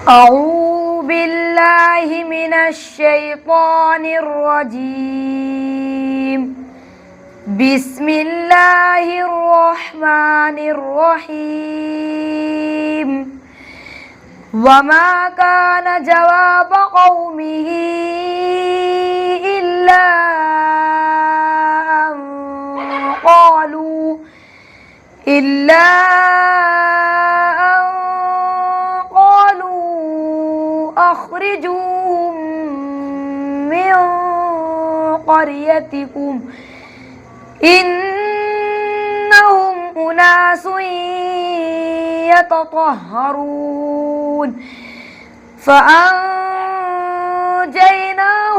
أعوذ بالله من الشيطان الرجيم. بسم الله الرحمن الرحيم. وما كان جواب قومه إلا أن قالوا أخرجوهم من قريتكم إنهم أناس يتطهرون فأنجيناه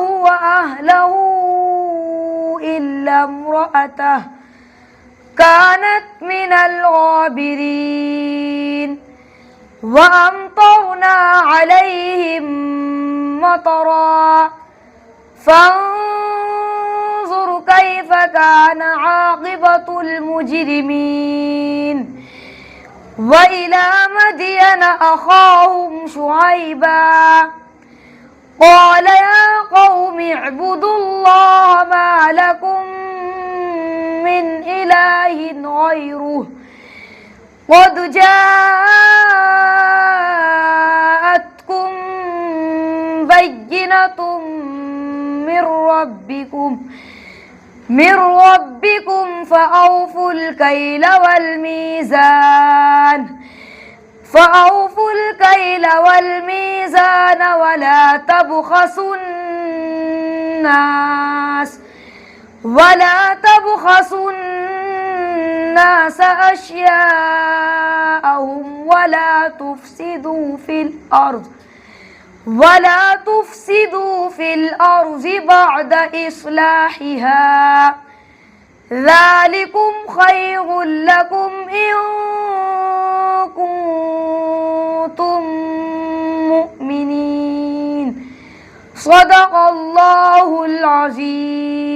وأهله إلا امرأته كانت من الغابرين وأمطرنا عليهم مطرا فانظر كيف كان عاقبة المجرمين. وإلى مدين أخاهم شعيبا قال يا قوم اعبدوا الله ما لكم من إله غيره قد جاءتكم بينة من ربكم فأوفوا الكيل والميزان ولا تبخسوا الناس أشياءهم ولا تفسدوا في الأرض بعد إصلاحها ذلكم خير لكم إن كنتم مؤمنين. صدق الله العظيم.